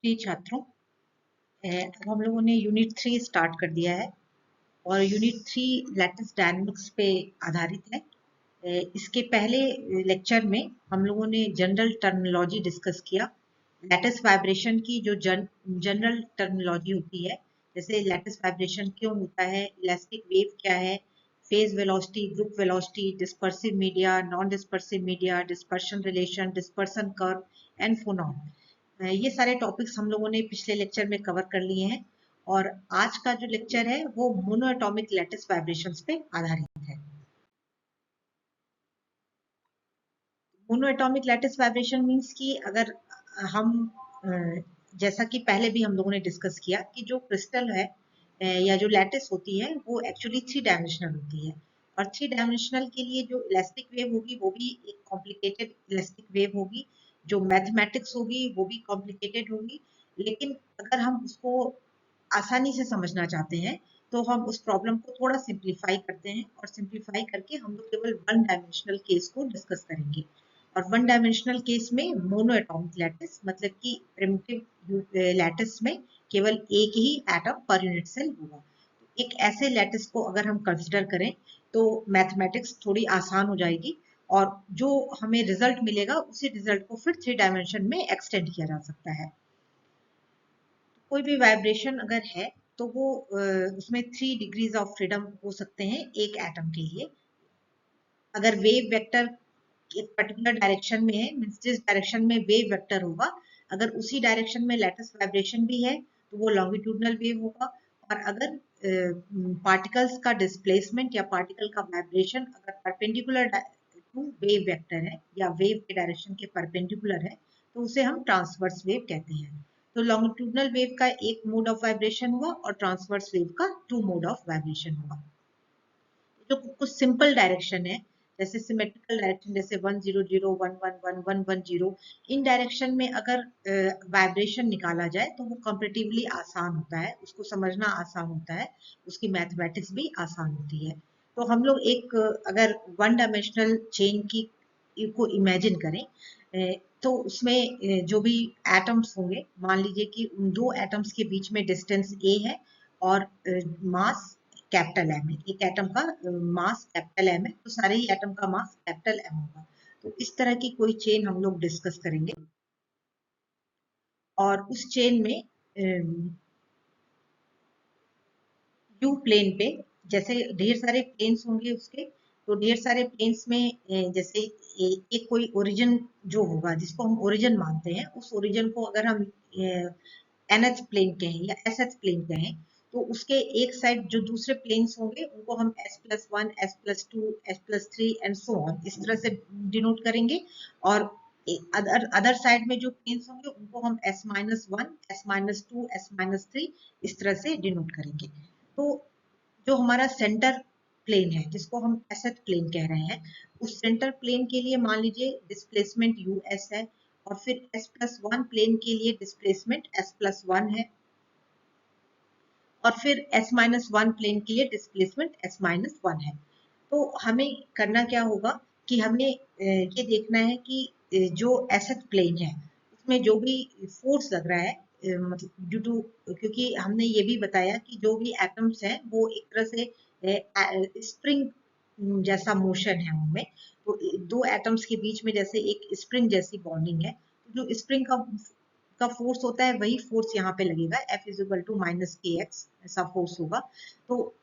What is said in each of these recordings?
प्रिय छात्रों, अब हम लोगों ने यूनिट 3 स्टार्ट कर दिया है और यूनिट 3 लैटिस डायनेमिक्स पे आधारित है। इसके पहले लेक्चर में हम लोगों ने जनरल टर्मिनोलॉजी डिस्कस किया। लैटिस वाइब्रेशन की जो जनरल टर्मिनोलॉजी होती है, जैसे लैटिस वाइब्रेशन क्यों होता है, इलास्टिक वेव क्या है, phase velocity, group velocity, dispersive media, non dispersive media, dispersion relation, dispersion curve and phonon. ये सारे टॉपिक्स हम लोगों ने पिछले लेक्चर में कवर कर लिए हैं और आज का जो लेक्चर है वो मोनोएटॉमिक लैटिस वाइब्रेशंस पे आधारित है। मोनोएटॉमिक लैटिस वाइब्रेशन मींस कि अगर हम जैसा कि पहले भी हम लोगों ने डिस्कस किया कि जो क्रिस्टल है या जो लैटिस होती है वो एक्चुअली 3 डायमेंशनल होती है और 3 डायमेंशनल के लिए जो इलास्टिक वेव होगी वो भी एक कॉम्प्लिकेटेड इलास्टिक वेव होगी, जो मैथमेटिक्स होगी वो भी कॉम्प्लिकेटेड होगी। लेकिन अगर हम उसको आसानी से समझना चाहते हैं तो हम उस प्रॉब्लम को थोड़ा सिंप्लीफाई करते हैं और सिंप्लीफाई करके हम लोग केवल वन डायमेंशनल केस को डिस्कस करेंगे। और वन डायमेंशनल केस में मोनोएटॉमिक लैटिस मतलब कि प्रिमिटिव लैटिस में केवल एक ही एटम पर यूनिट सेल होगा। एक ऐसे लैटिस को अगर हम कंसिडर करें तो मैथमेटिक्स थोड़ी आसान हो जाएगी और जो हमें रिजल्ट मिलेगा उसी रिजल्ट को फिर 3 डायमेंशन में एक्सटेंड किया जा सकता है। कोई भी वाइब्रेशन अगर है तो वो उसमें 3 डिग्रीज ऑफ फ्रीडम हो सकते हैं एक एटम के लिए। अगर वेव वेक्टर एक पर्टिकुलर डायरेक्शन में है, मींस जिस डायरेक्शन में वेव वेक्टर होगा अगर उसी डायरेक्शन में लैटिस वाइब्रेशन भी है तो वो लॉन्गिट्यूडनल वेव होगा। और अगर पार्टिकल्स का डिस्प्लेसमेंट या पार्टिकल का वाइब्रेशन अगर परपेंडिकुलर टू वेव वेक्टर है या वेव के डायरेक्शन के परपेंडिकुलर है तो उसे हम ट्रांसवर्स वेव कहते हैं। तो लॉन्गिट्यूडनल वेव का एक मोड ऑफ वाइब्रेशन हुआ और ट्रांसवर्स वेव का 2 मोड ऑफ वाइब्रेशन हुआ। जो कुछ सिंपल डायरेक्शन है जैसे सिमेट्रिकल डायरेक्शन जैसे 100 111 इन डायरेक्शन में अगर वाइब्रेशन निकाला जाए तो वो कंपैरेटिवली आसान होता है, उसको समझना आसान होता है, उसकी मैथमेटिक्स भी आसान होती है। तो हम लोग एक अगर वन डायमेंशनल चेन की को इमेजिन करें तो उसमें जो भी एटम्स होंगे, मान लीजिए कि उन दो एटम्स के बीच में डिस्टेंस a है और मास कैपिटल एम है। एक एटम का मास कैपिटल एम है तो सारे ही एटम का मास कैपिटल एम होगा। तो इस तरह की कोई चेन हम लोग डिस्कस करेंगे और उस चेन में यू प्लेन पे जैसे ढेर सारे प्लेन्स होंगे उसके, तो ढेर सारे प्लेन्स में जैसे एक कोई ओरिजिन जो होगा जिसको हम ओरिजिन मानते हैं, उस ओरिजिन को अगर हम nth प्लेन कहें या sth प्लेन कहें तो उसके एक साइड जो दूसरे प्लेन्स होंगे उनको हम s+1 s+2 s+3 and so on इस तरह से डिनोट करेंगे और अदर साइड में जो प्लेन्स होंगे उनको हम s-1 s-2 s-3 इस तरह से डिनोट करेंगे। तो जो हमारा सेंटर प्लेन है जिसको हम एसएच प्लेन कह रहे हैं, उस सेंटर प्लेन के लिए मान लीजिए डिस्प्लेसमेंट यूएस है और फिर s+1 प्लेन के लिए डिस्प्लेसमेंट s+1 है और फिर s-1 प्लेन के लिए डिस्प्लेसमेंट s-1 है। तो हमें करना क्या होगा कि हमें ये देखना है कि जो एसएच प्लेन है उसमें जो भी फोर्स लग रहा है मतलब ड्यू टू, क्योंकि हमने ये भी बताया कि जो भी एटम्स हैं वो एक तरह से स्प्रिंग जैसा मोशन है उनमें, तो दो एटम्स के बीच में जैसे एक स्प्रिंग जैसी बॉन्डिंग है, तो जो स्प्रिंग का फोर्स होता है वही फोर्स यहाँ पे लगेगा, F=-kx ऐसा फोर्स होगा। तो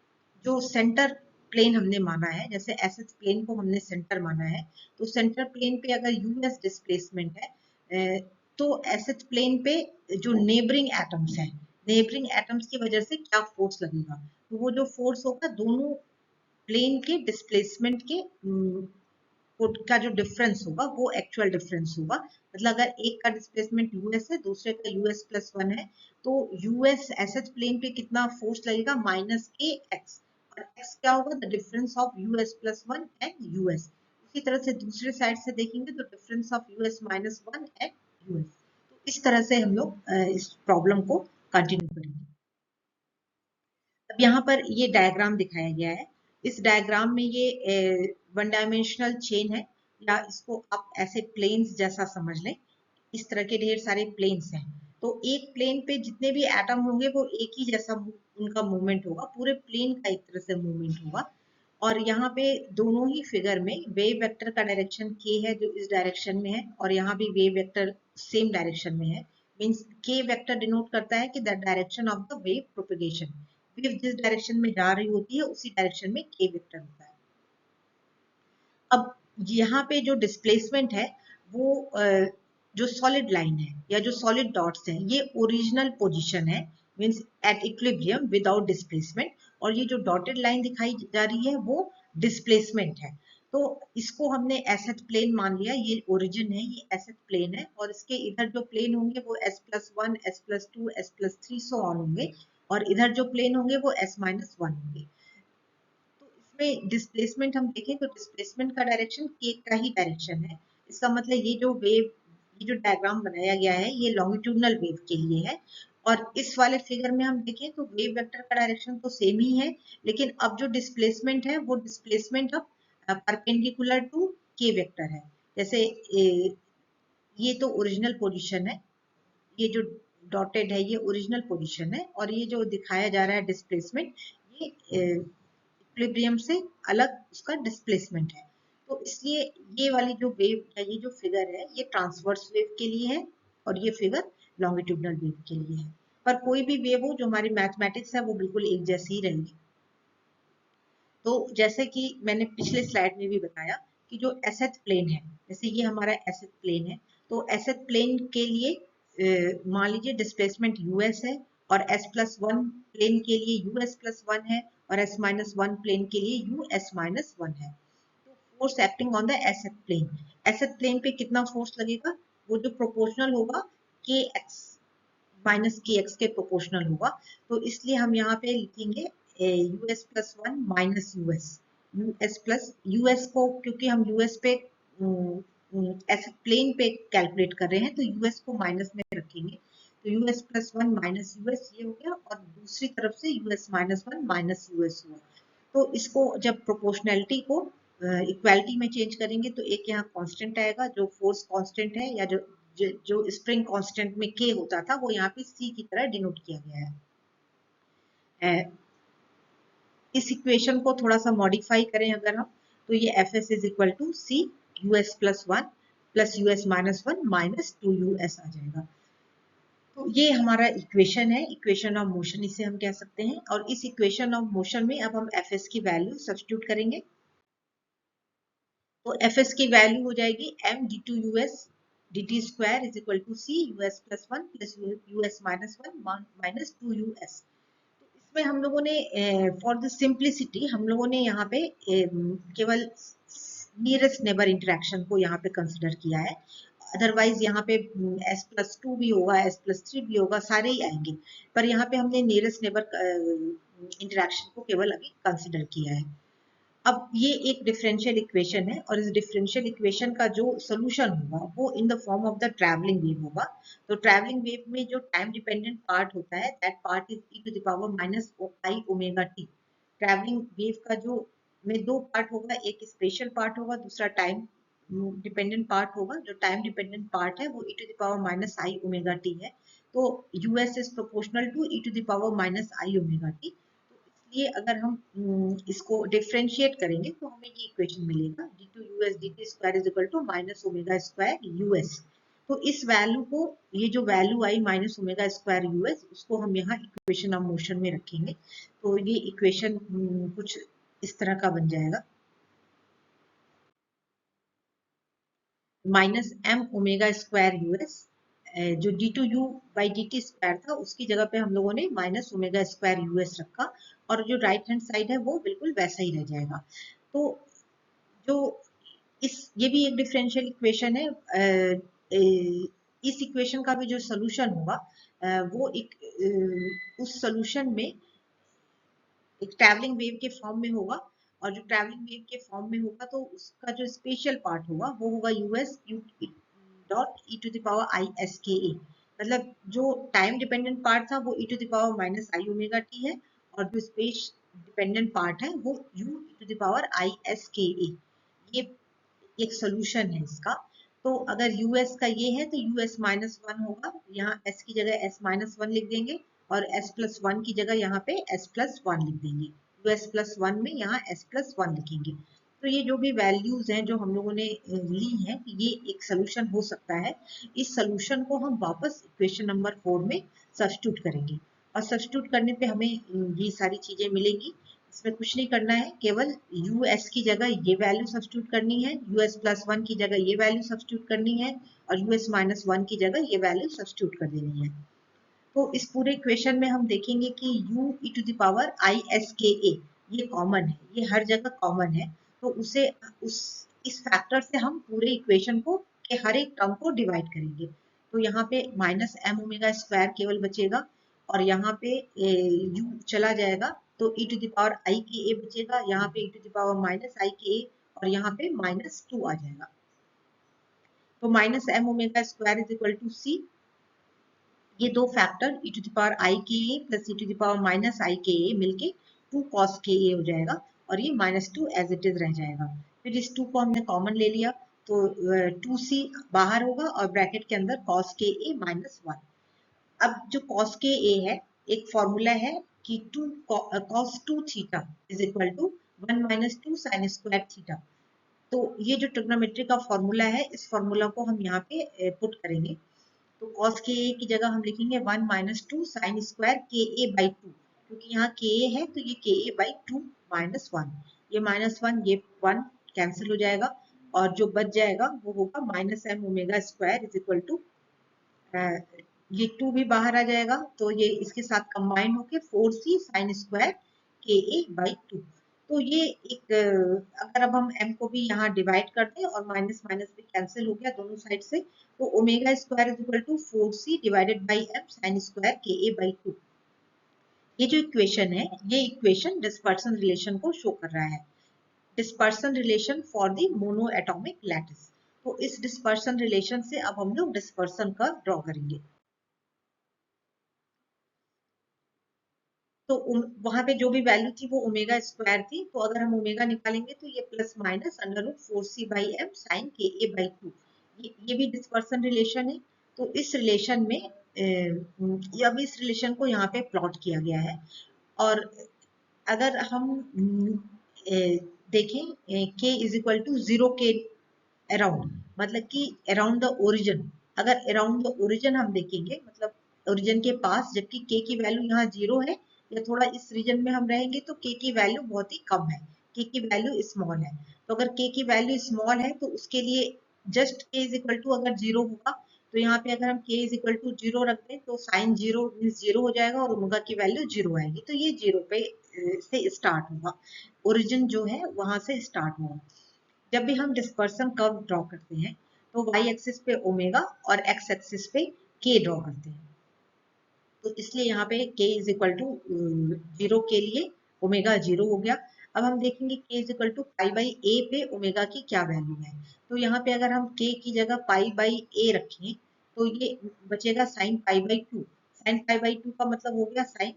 जो सेंटर प्लेन हमने माना है, जैसे एसएच प्लेन को हमने सेंटर माना है, तो सेंटर प्लेन पे अगर यूएस डिस्प्लेसमेंट है तो एसएच प्लेन पे जो नेबरिंग एटम्स हैं, नेबरिंग एटम्स की वजह से क्या फोर्स लगेगा, तो वो जो फोर्स होगा दोनों प्लेन के डिस्प्लेसमेंट के का जो डिफरेंस होगा वो एक्चुअल डिफरेंस होगा। मतलब अगर एक का डिस्प्लेसमेंट यूएस है दूसरे का यूएस+1 है तो यूएस एसएच प्लेन पे कितना फोर्स लगेगा -kx, और x क्या होगा, द डिफरेंस ऑफ यूएस+1 एंड यूएस। उसी तरह से दूसरे साइड से देखेंगे तो डिफरेंस ऑफ यूएस-1 एंड यूएस। तो इस तरह से हम लोग इस प्रॉब्लम को कंटिन्यू करेंगे। अब यहाँ पर ये डायग्राम दिखाया गया है। इस डायग्राम में ये वन डायमेंशनल चेन है या इसको आप ऐसे प्लेन्स जैसा समझ लें। इस तरह के ढेर सारे प्लेन्स हैं तो एक प्लेन पे जितने भी एटम होंगे वो एक ही जैसा उनका मूवमेंट होगा, पूरे प्लेन का एक तरह से मूवमेंट होगा। और यहाँ पे दोनों ही फिगर में वेव वेक्टर का डायरेक्शन के है जो इस डायरेक्शन में है, और यहाँ भी वेव वेक्टर सेम डायरेक्शन में है। मीन्स के वेक्टर डिनोट करता है कि the direction of the wave propagation, wave जिस डायरेक्शन में जा रही होती है उसी डायरेक्शन में के वेक्टर होता है। अब यहाँ पे जो डिस्प्लेसमेंट है वो जो सॉलिड लाइन है या जो सॉलिड डॉट्स हैं ये ओरिजिनल पोजीशन है, means at equilibrium without displacement, और ये जो डॉटेड लाइन दिखाई जा रही है वो डिस्प्लेसमेंट है। तो इसको हमने एसेट प्लेन मान लिया, ये ओरिजिन है, ये एसेट प्लेन है, और इसके इधर जो प्लेन होंगे वो s+1 s+2 s+3 so on होंगे, और इधर जो प्लेन होंगे वो s-1 होंगे। में डिस्प्लेसमेंट हम देखें तो डिस्प्लेसमेंट का डायरेक्शन के का ही डायरेक्शन है। इसका मतलब ये जो वेव, ये जो डायग्राम बनाया गया है ये लॉन्गिट्यूडनल वेव के लिए है। और इस वाले फिगर में हम देखें तो वेव वेक्टर का डायरेक्शन तो सेम ही है, लेकिन अब जो डिस्प्लेसमेंट है वो डिस्प्लेसमेंट अब परपेंडिकुलर टू के वेक्टर है। जैसे ये तो ओरिजिनल पोजीशन है, ये जो डॉटेड है ये ओरिजिनल पोजीशन है, और ये जो दिखाया जा रहा है डिस्प्लेसमेंट ये इक्विलिब्रियम से अलग उसका डिस्प्लेसमेंट है। तो इसलिए ये वाली जो वेव है, ये जो फिगर है ये ट्रांसवर्स वेव के लिए है, और ये फिगर लॉन्गिट्यूडनल वेव के लिए है। पर कोई भी वेव हो जो हमारी मैथमेटिक्स है वो बिल्कुल एक जैसी ही रहेगी। तो जैसे कि मैंने पिछले स्लाइड में भी बताया कि जो एसेट प्लेन है, जैसे ये हमारा एसेट प्लेन है, तो एसेट प्लेन के लिए मान लीजिए डिस्प्लेसमेंट यूएस है, और s+1 प्लेन के लिए us+1 है, और s-1 प्लेन के लिए us-1 है। तो force acting on the asset plane पे कितना फोर्स लगेगा, वो जो प्रोपोर्शनल होगा के एक्स माइनस के एक्स के प्रोपोर्शनल होगा। तो इसलिए हम यहाँ पे लिखेंगे us+1 माइनस यूएस को, क्योंकि हम यूएस पे ऐसे प्लेन पे कैलकुलेट कर रहे हैं तो यूएस को माइनस में रखेंगे। तो us+1 माइनस यूएस ये हो गया, और दूसरी तरफ से us-1 माइनस यूएस हुआ। तो इसको जब प्रोपोर्शनैलिटी को इक्वालिटी में चेंज करेंगे तो एक यहाँ कांस्टेंट आएगा जो फोर्स कांस्टेंट है, या जो स्प्रिंग कांस्टेंट में के होता था वो यहाँ पे सी की तरह डिनोट किया गया है। इस इक्वेशन को थोड़ा सा मॉडिफाई करें अगर हम, तो ये Fs is equal to C us+1 plus us-1 minus 2us आ जाएगा। तो ये हमारा इक्वेशन है, इक्वेशन ऑफ मोशन इसे हम कह सकते हैं। और इस इक्वेशन ऑफ मोशन में अब हम Fs की वैल्यू सब्स्टिट्यूट करेंगे। तो Fs की वैल्यू हो जाएगी m d2us dt square is equal to C us+1 plus us-1 minus 2us। इसमें हम लोगों ने फॉर द सिंप्लिसिटी हम लोगों ने यहाँ पे केवल नियरेस्ट नेबर इंटरेक्शन को यहाँ पे कंसिडर किया है। अदरवाइज यहाँ पे s+2 भी होगा, s+3 भी होगा, सारे ही आएंगे, पर यहाँ पे हमने नियरेस्ट नेबर इंटरेक्शन को केवल अभी कंसिडर किया है। अब ये एक डिफरेंशियल इक्वेशन है, और इस डिफरेंशियल इक्वेशन का जो सोल्यूशन होगा वो in the form of the travelling wave होगा। तो ट्रैवलिंग वेव में जो टाइम डिपेंडेंट पार्ट होता है that part is e⁻⁻⁰ travelling wave का जो में दो पार्ट होगा, एक स्पेशल पार्ट होगा, दूसरा टाइम डिपेंडेंट पार्ट होगा। जो टाइम डिपेंडेंट पार्ट है वो e⁻⁻⁰ है। तो US is proportional to e⁻⁻⁰ ये अगर हम इसको डिफरेंशिएट करेंगे तो हमें ये इक्वेशन मिलेगा d2us dt square is equal to minus omega square us। तो इस वैल्यू को, ये जो वैल्यू आई माइनस ओमेगा स्क्वायर us, उसको हम यहाँ इक्वेशन ऑफ मोशन में रखेंगे। तो ये इक्वेशन कुछ इस तरह का बन जाएगा, minus m omega square us, जो d2u बाई dt स्क्वायर था उसकी जगह पे हम लोगों ने माइनस ओमेगा स्क्वायर us रखा, और जो राइट हैंड साइड है वो बिल्कुल वैसा ही रह जाएगा। तो जो ये भी एक डिफरेंशियल इक्वेशन है। इस इक्वेशन का भी जो सोल्यूशन होगा वो उस सोल्यूशन में एक ट्रैवलिंग वेव के फॉर्म में होगा, और जो ट्रैवलिंग वेव के फॉर्म में होगा तो उसका जो स्पेशल पार्ट होगा वो होगा us डॉट e⁻⁻⁰ मतलब जो टाइम डिपेंडेंट पार्ट था वो e⁻⁻⁰ है, और जो स्पेस डिपेंडेंट पार्ट है वो u e⁻⁻⁰ ये एक सोल्यूशन है इसका। तो अगर यूएस का ये है तो यूएस माइनस वन होगा, यहाँ एस की जगह एस माइनस वन लिख देंगे और एस प्लस वन की जगह यहाँ पे एस प्लस वन लिख देंगे। यूएस प्लस वन में यहाँ एस प्लस वन लिखेंगे। तो ये जो भी वैल्यूज हैं जो हम लोगों ने ली हैं, ये एक सोल्यूशन हो सकता है। इस सोल्यूशन को हम वापस इक्वेशन नंबर 4 में सब्स्टिट्यूट करेंगे और सब्स्टिट्यूट करने पे हमें ये सारी चीजें मिलेंगी। इसमें कुछ नहीं करना है, केवल यूएस की जगह ये वैल्यू सब्स्टिट्यूट करनी है, यूएस प्लस वन की जगह ये वैल्यू सब्स्टिट्यूट करनी है और यूएस माइनस वन की जगह ये वैल्यू सब्स्टिट्यूट कर देनी है। तो इस पूरे इक्वेशन में हम देखेंगे कि u e to the power i s k a ये कॉमन है, ये हर जगह कॉमन है। तो उसे इस फैक्टर से हम पूरे इक्वेशन को के हर एक टर्म को डिवाइड करेंगे। तो यहाँ पे माइनस एम ओमेगा स्क्वायर केवल बचेगा और यहाँ पे u चला जाएगा तो e to the power i K a बचेगा, यहाँ पे e to the power minus i K a और यहाँ पे माइनस 2 आ जाएगा। तो minus M omega square is equal to c, ये दो factor e to the power i K A plus e to the power minus i K ए मिलके 2 cos के ए हो जाएगा और ये माइनस 2 एज इट इज रह जाएगा। फिर इस 2 को हमने कॉमन ले लिया तो 2c बाहर होगा और ब्रैकेट के अंदर cos के ए माइनस 1। अब जो cos के ए है, एक फॉर्मूला है कि 2 cos 2 theta is equal to 1 minus 2 sine square theta. तो ये जो ट्रिग्नोमेट्री का फॉर्मूला है, इस फॉर्मूला को हम यहाँ पे पुट करेंगे। तो cos के ए की जगह हम लिखेंगे 1 minus 2 sine square K A by 2, क्योंकि यहाँ के ए है तो ये के ए बाई 2 माइनस 1, ये माइनस 1 ये 1 कैंसिल हो जाएगा और जो बच जाएगा वो होगा minus M omega square is equal to, ये 2 भी बाहर आ जाएगा तो ये इसके साथ कंबाइन होके 4c sign square K A by 2। तो ये एक अगर अब हम m को भी यहाँ डिवाइड कर दें और माइनस माइनस भी कैंसिल हो गया दोनों साइड से, तो omega square is equal to 4c divided by m sine square K A by 2। ये जो इक्वेशन है, ये इक्वेशन डिस्पर्सन रिलेशन को शो कर रहा है, dispersion relation for the mono atomic lattice. तो इस डिस्पर्सन रिलेशन से अब हम लोग डिस्पर्सन कर्व ड्रॉ करेंगे। तो वहां पे जो भी वैल्यू थी वो ओमेगा स्क्वायर थी, तो अगर हम ओमेगा निकालेंगे तो ये plus minus under root 4c by M sine के ए बाई 2, ये भी डिस्पर्सन रिलेशन है। तो इस रिलेशन में अब इस रिलेशन को यहाँ पे प्लॉट किया गया है और अगर हम देखें k इज इक्वल टू 0 के अराउंड, मतलब कि अराउंड द ओरिजिन, अगर अराउंड द ओरिजिन हम देखेंगे मतलब ओरिजिन के पास, जबकि k की वैल्यू यहाँ 0 है या थोड़ा इस रीजन में हम रहेंगे तो k की वैल्यू बहुत ही कम है, k की वैल्यू स्मॉल है। तो अगर k की वैल्यू स्मॉल है तो उसके लिए just k is equal to अगर 0 होगा तो यहाँ पे अगर हम k इज इक्वल टू 0 रख दें तो साइन 0 मीन्स 0 हो जाएगा और ओमेगा की वैल्यू 0 आएगी, तो ये 0 पे से स्टार्ट होगा, ओरिजिन जो है वहां से स्टार्ट होगा। जब भी हम डिस्पर्सन कर्व ड्रॉ करते हैं तो y एक्सिस पे ओमेगा और x एक्सिस पे k ड्रॉ करते हैं। तो इसलिए यहाँ पे k इज इक्वल टू 0 के लिए ओमेगा 0 हो गया। अब हम देखेंगे k is equal to pi by a पे ओमेगा की क्या वैल्यू है। तो यहाँ पे अगर हम k की जगह पाई बाई a रखें तो ये बचेगा sine pi by 2, sine pi by 2 का मतलब हो गया साइन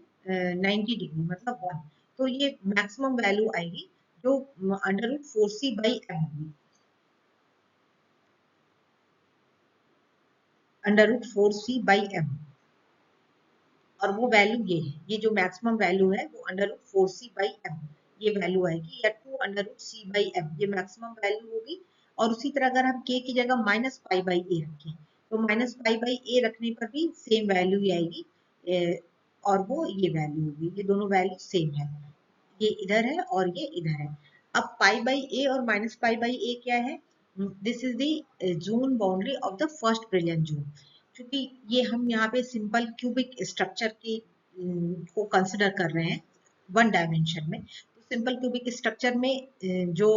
90 डिग्री मतलब 1। तो ये मैक्सिमम वैल्यू आएगी जो under root 4c by m होगी, under root 4c by m, और वो वैल्यू ये है, ये जो मैक्सिमम वैल्यू है वो under root 4c by m ये वैल्यू आएगी, या 2 under root c by m ये मैक्सिमम वैल्यू होगी। और उसी तरह अगर हम k की जगह माइनस पाई बाई a रखें तो माइनस पाई बाई a रखने पर भी सेम वैल्यू ही आएगी, और वो ये वैल्यू होगी, ये दोनों वैल्यू सेम है, ये इधर है और ये इधर है। अब पाई बाई a और माइनस पाई बाई a क्या है, this is the zone boundary of the first brilliant zone. क्योंकि ये हम यहाँ पे सिंपल क्यूबिक स्ट्रक्चर की को कंसिडर कर रहे हैं वन डायमेंशन में, तो सिंपल क्यूबिक स्ट्रक्चर में जो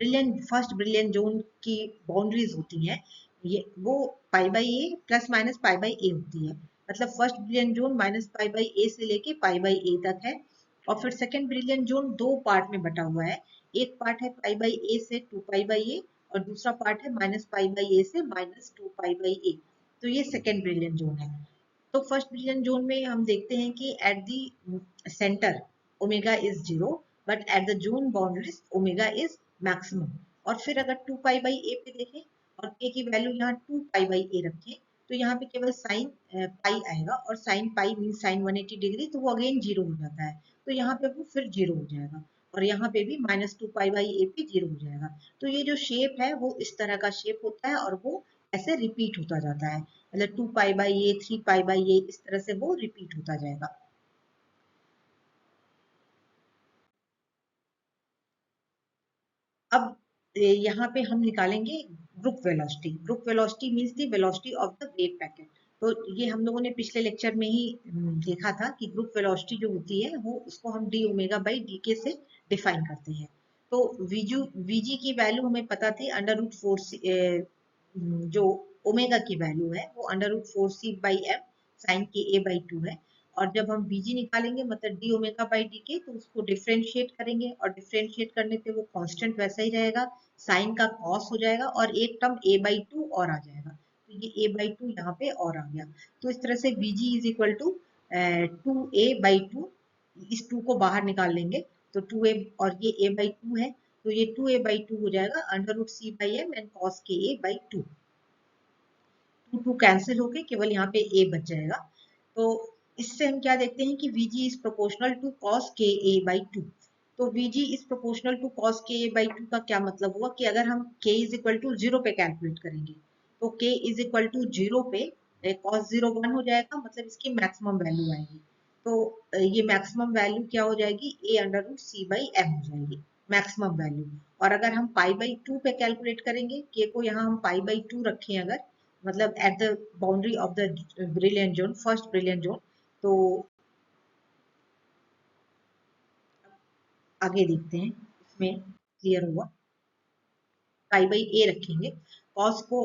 ब्रिलियंट फर्स्ट ब्रिलियंट जोन की बाउंड्रीज होती हैं ये वो pi by A plus minus pi by A होती है, मतलब first brilliant zone minus pi by A से लेके पाई बाई ए तक है। और फिर सेकंड ब्रिलियंट जोन दो पार्ट में बटा हुआ है, एक पार्ट है पाई बाई ए से 2 पाई बाई ए और दूसरा पार्ट है माइनस पाई बाई ए से माइनस 2 पाई बाई ए, तो ये सेकंड ब्रिलियंट जोन है। तो फर्स्ट ब्रिलियंट जोन में हम देखते हैं कि at the centre omega is 0 but at the zone boundaries omega is maximum. और फिर अगर 2 पाई बाई ए पे देखें और के की वैल्यू यहाँ 2π/a रखें तो यहाँ पे केवल साइन पाई आएगा, और sine pi mean sine 180 degree, तो वो अगेन जीरो हो जाता है, तो यहाँ पे वो फिर जीरो हो जाएगा, और यहाँ पे भी -2π/a पे जीरो हो जाएगा। तो ये जो शेप है वो इस तरह का शेप होता है, और वो ऐसे रिपीट होता जाता है, मतलब 2π/a 3π/a इस तरह से वो रिपीट होता जाएगा। अब यहाँ पे हम निकालेंगे group velocity. Group velocity means the velocity of the wave packet. तो ये हम लोगों ने पिछले लेक्चर में ही देखा था कि ग्रुप वेलोसिटी जो होती है वो उसको हम डी ओमेगा बाई डी के से डिफाइन करते हैं। तो वीजी की वैल्यू हमें पता थी √4 जो ओमेगा की वैल्यू है वो √4c/m साइन के ए बाई 2 है। और जब हम बीजी निकालेंगे मतलब डी ओमेगा बाई डी के, तो उसको डिफ्रेंशिएट करेंगे, और डिफ्रेंशिएट करने पे वो कांस्टेंट वैसा ही रहेगा, साइन का कॉस हो जाएगा, और एक टर्म a/2 और आ जाएगा, तो ये a/2 यहाँ पे और आ गया। तो इस तरह से vg is equal to 2a/2, इस 2 को बाहर निकाल लेंगे तो 2a, और ये a/2 है तो ये 2a/2 हो जाएगा √c/m and cos K a/2। 2 cancel होके केवल यहाँ पे a बच जाएगा। तो इससे हम क्या देखते हैं कि Vg is proportional to cos K a/2। तो Vg is proportional to cos K a/2 का क्या मतलब हुआ कि अगर हम k इज इक्वल टू 0 पे कैलकुलेट करेंगे तो k इज इक्वल टू 0 पे cos 0 1 हो जाएगा, मतलब इसकी मैक्सिमम वैल्यू आएगी। तो ये मैक्सिमम वैल्यू क्या हो जाएगी, a√c/m हो जाएगी मैक्सिमम वैल्यू। और अगर हम π/2 पे कैलकुलेट करेंगे, k को यहाँ हम π/2 रखें अगर, मतलब at the boundary of the brilliant zone, first brilliant zone, तो आगे देखते हैं इसमें क्लियर होगा। π/a रखेंगे, कॉस को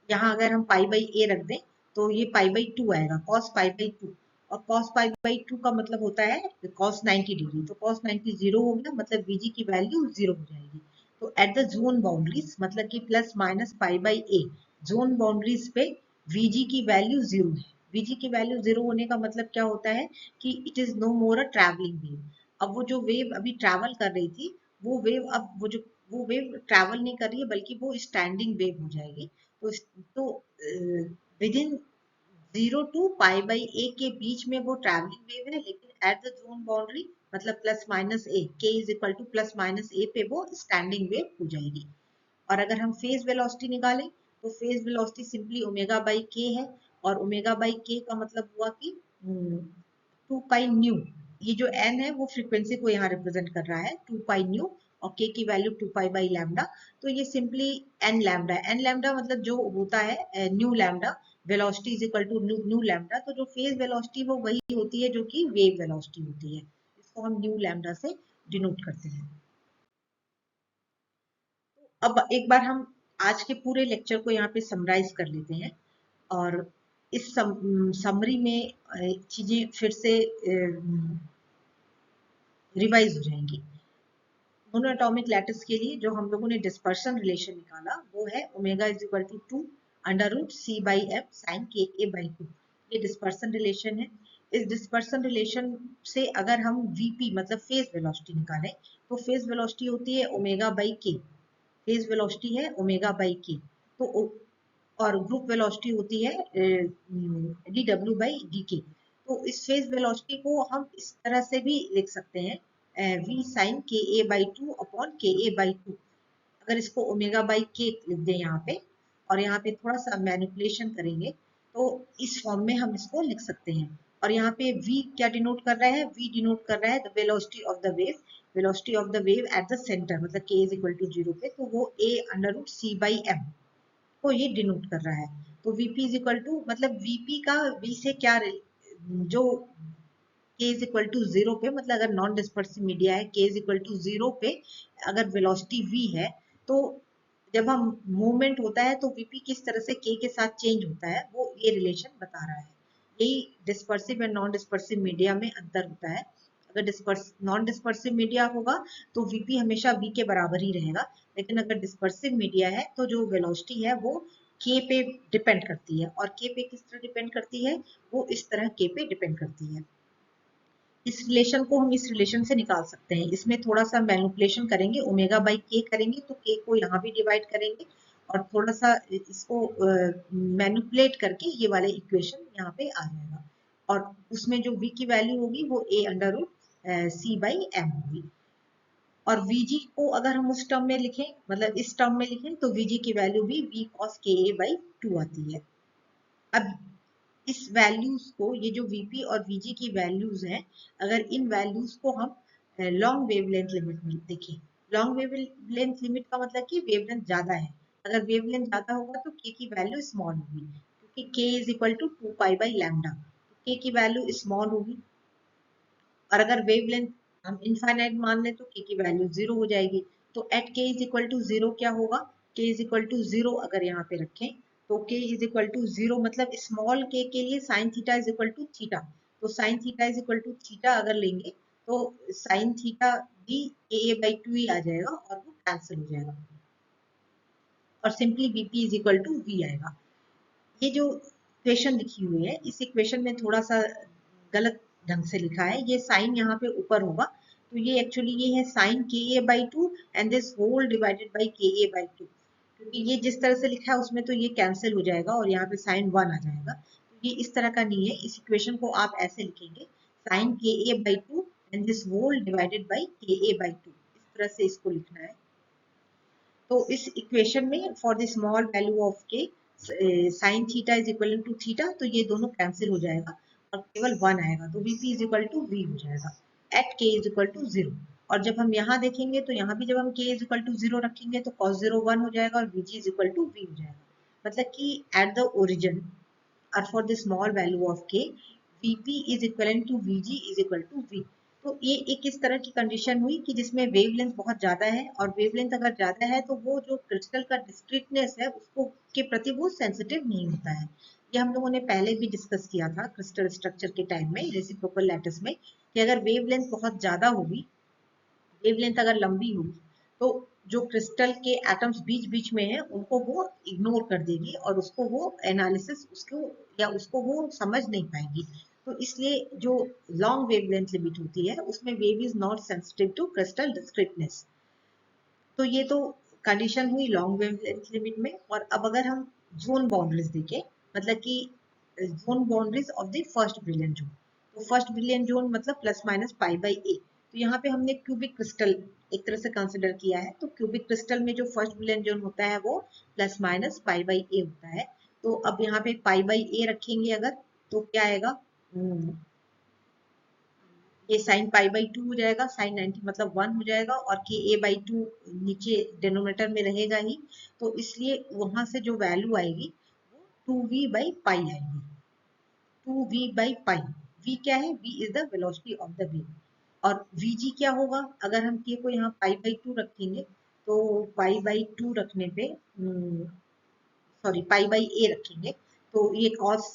यहाँ अगर हम π/a रख दें तो ये π/2 आएगा, cos π/2, और cos π/2 का मतलब होता है cos 90 डिग्री, तो cos 90 जीरो हो गया, मतलब vg की वैल्यू जीरो हो जाएगी। तो एट द जोन बाउंड्रीज, मतलब कि plus minus π/a zone boundaries पे vg की वैल्यू जीरो है। vg की वैल्यू जीरो होने का मतलब क्या होता है कि it is no more a travelling wave. अब वो जो वेव अभी ट्रैवल कर रही थी, वो वेव अब वो वेव ट्रैवल नहीं कर रही है, बल्कि वो स्टैंडिंग वेव हो जाएगी। तो विद इन 0 to π/a के बीच में वो ट्रैवलिंग वेव है, लेकिन एट द जोन बाउंड्री मतलब plus minus a, k is equal to plus minus a पे वो स्टैंडिंग वेव हो जाएगी। और अगर हम फेज वेलोसिटी निकालें तो phase velocity simply omega by के है, और ओमेगा बाई के का मतलब हुआ कि 2π ये जो n है वो फ्रीक्वेंसी को यहाँ रिप्रेजेंट कर रहा है 2π और k की वैल्यू 2π/λ। तो ये सिंपली n लैम्डा है। n लैम्डा मतलब जो होता है nu lambda, velocity is equal to nu lambda. तो जो फेज वेलोसिटी वो वही होती है जो कि वेव वेलोसिटी होती है, इसको हम न्यू लैम्डा से डिनोट करते हैं। अब एक बार हम आज के पूरे लेक्चर को यहाँ पे समराइज कर लेते हैं, और इस समरी में चीजें फिर से रिवाइज हो जाएंगी। मोनोएटॉमिक लैटिस के लिए जो हम लोगों ने डिस्पर्सन रिलेशन निकाला वो है omega is equal to 2 √c/m sin के a/2। ये डिस्पर्सन रिलेशन है। इस डिस्पर्सन रिलेशन से अगर हम वीपी मतलब फेज वेलोसिटी निकालें तो फेज वेलोसिटी होती है ओमेगा बाई के, फेज वेलोसिटी है ओमेगा बाई के। तो और ग्रुप वेलोसिटी होती है dw/dk। तो इस फेज वेलोसिटी को हम इस तरह से भी लिख सकते हैं v sin के a/2 अपॉन के a/2। अगर इसको ओमेगा बाई के लिख दें यहाँ पे, और यहाँ पे थोड़ा सा मैनिपुलेशन करेंगे तो इस फॉर्म में हम इसको लिख सकते हैं। और यहाँ पे v क्या डिनोट कर रहा है, v डिनोट कर रहा है the velocity of the wave, velocity of the wave at the centre, मतलब k इज इक्वल टू 0 पे, तो वो a√c/m को ये डिनोट कर रहा है। तो Vp इज इक्वल टू मतलब Vp का V से क्या जो k इज इक्वल टू 0 पे, मतलब अगर नॉन डिस्पर्सिव मीडिया है k इज इक्वल टू 0 पे अगर वेलोसिटी v है, तो जब हम मूवमेंट होता है तो Vp किस तरह से k के साथ चेंज होता है वो ये रिलेशन बता रहा है। यही dispersive and non dispersive media में अंतर होता है। अगर नॉन डिस्पर्सिव मीडिया होगा तो Vp हमेशा v के बराबर ही रहेगा, लेकिन अगर डिस्पर्सिव मीडिया है तो जो वेलोसिटी है वो k पे डिपेंड करती है। और k पे किस तरह डिपेंड करती है, वो इस तरह k पे डिपेंड करती है। इस रिलेशन को हम इस रिलेशन से निकाल सकते हैं। इसमें थोड़ा सा मैनिपुलेशन करेंगे, ओमेगा बाई के करेंगे तो के को यहाँ भी डिवाइड करेंगे और थोड़ा सा इसको मैनिपुलेट करके ये वाले इक्वेशन यहाँ पे आ जाएगा और उसमें जो v की वैल्यू होगी वो a under root c by M होगी। और vg को अगर हम उस टर्म में लिखें, मतलब इस टर्म में लिखें, तो vg की वैल्यू भी v cos ka बाई 2 आती है। अब इस वैल्यूज को, ये जो Vp और Vg की वैल्यूज हैं, अगर इन वैल्यूज को हम लॉन्ग वेवलेंथ लिमिट में देखें, लॉन्ग वेवलेंथ लिमिट का मतलब कि वेवलेंथ ज्यादा है। अगर वेवलेंथ ज्यादा होगा तो k की वैल्यू स्मॉल होगी, क्योंकि k is equal to 2 pi by lambda, k की वैल्यू स्मॉल होगी। और अगर वेवलेंथ हम इनफाइनाइट मान लें तो k की वैल्यू 0 हो जाएगी। तो at k is equal to 0 क्या होगा, k इज इक्वल टू 0 अगर यहाँ पे रखें तो k इज इक्वल टू 0 मतलब स्मॉल k के लिए sine theta is equal to theta, तो sine theta is equal to theta अगर लेंगे तो साइन थीटा भी a बाई 2 ही आ जाएगा और वो कैंसिल हो जाएगा और simply Vp is equal to v आएगा। ये जो इक्वेशन लिखी हुई है, इस इक्वेशन में थोड़ा सा गलत ढंग से लिखा है, ये साइन यहाँ पे ऊपर होगा तो ये एक्चुअली ये है साइन के ए by 2 and this whole divided by k A by 2, क्योंकि ये जिस तरह से लिखा है उसमें तो ये कैंसिल हो जाएगा और यहाँ पे साइन 1 आ जाएगा। तो ये इस तरह का नहीं है, इस इक्वेशन को आप ऐसे लिखेंगे साइन के ए by 2 and this whole divided by k A by 2, इस तरह से इसको लिखना है। तो इस इक्वेशन में for the small value of k sine theta is equal to theta, तो ये दोनों कैंसिल हो जाएगा और केवल 1 आएगा, तो Vp is equal to v हो जाएगा at k is equal to 0। और जब हम यहाँ देखेंगे तो यहाँ भी जब हम k इज इक्वल टू 0 रखेंगे तो cos 0 1 हो जाएगा और Vg is equal to v हो जाएगा। मतलब कि एट द ओरिजिन और for the small value of k Vp is equal to Vg is equal to v। तो ये एक इस तरह की कंडीशन हुई कि जिसमें वेवलेंथ बहुत ज्यादा है और वेवलेंथ अगर ज्यादा है तो वो जो क्रिस्टल का डिस्क्रीटनेस है उसको के प्रति वो सेंसिटिव नहीं होता है। ये हम लोगों ने पहले भी डिस्कस किया था क्रिस्टल स्ट्रक्चर के टाइम में रेसिप्रोकल लैटिस में, कि अगर वेवलेंथ बहुत ज्यादा होगी, वेवलेंथ अगर लंबी होगी तो जो क्रिस्टल के एटम्स बीच बीच में है उनको वो इग्नोर कर देगी और उसको वो एनालिसिस उसको या उसको वो समझ नहीं पाएगी। तो इसलिए जो लॉन्ग वेवलेंथ लिमिट होती है उसमें wave is not sensitive to crystal discreteness. तो ये तो कंडीशन हुई लॉन्ग वेवलेंथ लिमिट में। और अब अगर हम जोन बाउंड्रीज देखें, मतलब कि zone boundaries of the first brilliant zone, तो फर्स्ट ब्रिलियंट जोन मतलब प्लस माइनस पाई बाई ए। तो यहाँ पे हमने क्यूबिक क्रिस्टल एक तरह से कंसिडर किया है, तो क्यूबिक क्रिस्टल में जो फर्स्ट ब्रिलियंट जोन होता है वो प्लस माइनस पाई बाई ए होता है। तो अब यहाँ पे पाई बाई ए रखेंगे अगर तो क्या आएगा, ये साइन पाई बाई 2 हो जाएगा, साइन 90 मतलब 1 हो जाएगा और के ए बाई 2 नीचे डिनोमिनेटर में रहेगा ही, तो इसलिए वहां से जो वैल्यू आएगी वो 2v बाई पाई आएगी, 2v बाई पाई। v क्या है, v is the velocity of the wave. और vg क्या होगा, अगर हम k को यहाँ पाई बाई 2 रखेंगे तो पाई बाई 2 रखने पे सॉरी पाई बाई ए रखेंगे तो ये cos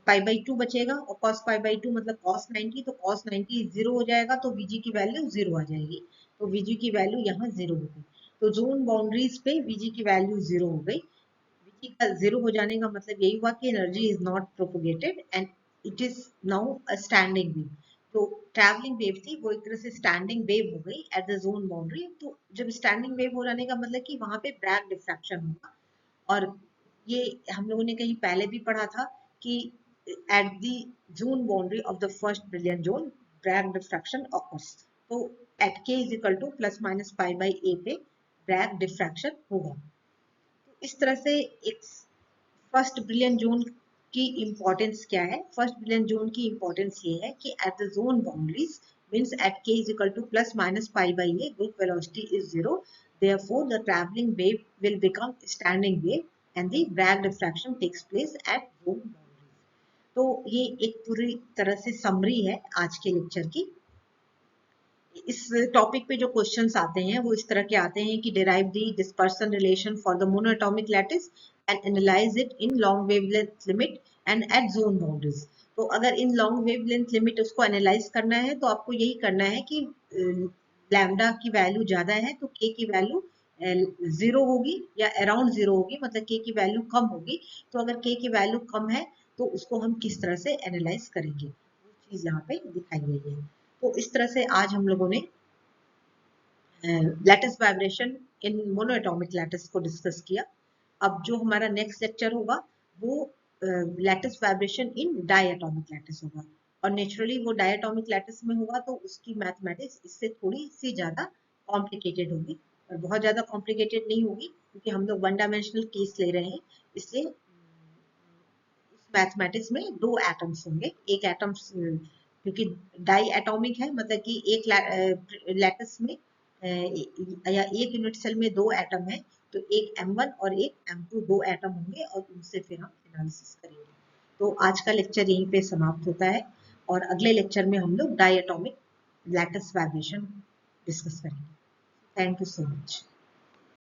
पाई बाई 2 बचेगा और cos पाई बाई 2 मतलब cos 90, तो cos 90 0 हो जाएगा तो vg की वैल्यू 0 आ जाएगी, तो vg की वैल्यू यहाँ 0 हो गई। तो जोन बाउंड्रीज पे vg की वैल्यू 0 हो गई। vg का 0 हो जाने का मतलब यही हुआ कि energy is not propagated and it is now a standing wave. तो ट्रैवलिंग वेव थी वो एक तरह से स्टैंडिंग वेव हो गई एट द जोन बाउंड्री। तो जब स्टैंडिंग वेव हो जाने का मतलब कि वहां पे ब्रैग डिफ्रैक्शन होगा। और ये हम लोगों ने कहीं पहले भी पढ़ा था कि at the zone boundary of the first brilliant zone Bragg diffraction occurs. तो at k is equal to plus minus pi by a पे ब्रैग डिफ्रैक्शन होगा। तो इस तरह से एक फर्स्ट ब्रिलियंट जोन की इंपॉर्टेंस क्या है, फर्स्ट ब्रिलियंट जोन की इंपॉर्टेंस ये है कि at the zone boundaries means at k is equal to plus minus pi by a group velocity is 0, therefore the traveling wave will become standing wave and the Bragg diffraction takes place at zone boundaries। तो ये एक पूरी तरह से summary है आज के lecture की। इस टॉपिक पे जो क्वेश्चंस आते हैं वो इस तरह के आते हैं कि derive the dispersion relation for the monoatomic lattice and analyze it in long wavelength limit and at zone boundaries। तो अगर इन लॉन्ग वेवलेंथ लिमिट उसको एनालाइज करना है तो आपको यही करना है कि लैम्डा की वैल्यू ज्यादा है तो के की वैल्यू 0 होगी या अराउंड 0 होगी, मतलब के की वैल्यू कम होगी। तो अगर के की वैल्यू कम है तो उसको हम किस तरह से एनालाइज करेंगे वो चीज यहाँ पे दिखाई गई है। तो इस तरह से आज हम लोगों ने lattice vibration in mono atomic lattice को डिस्कस किया। अब जो हमारा नेक्स्ट लेक्चर होगा वो lattice vibration in di atomic lattice होगा, और नेचुरली वो डाई एटॉमिक लैटिस में होगा तो उसकी मैथमेटिक्स इससे थोड़ी सी ज़्यादा कॉम्प्लिकेटेड होगी, और बहुत ज़्यादा कॉम्प्लिकेटेड नहीं होगी क्योंकि हम लोग वन डायमेंशनल केस ले रहे हैं, इसलिए मैथमेटिक्स में दो एटम्स होंगे। एक एटम क्योंकि डाई एटॉमिक है, मतलब कि एक लैटिस में या एक यूनिट सेल में दो एटम है, तो एक M1 और एक M2 दो एटम होंगे और उनसे फिर हम एनालिसिस करेंगे। तो आज का लेक्चर यहीं पे समाप्त होता है, और अगले लेक्चर में हम लोग die atomic lattice vibration discuss करेंगे। Thank you so much.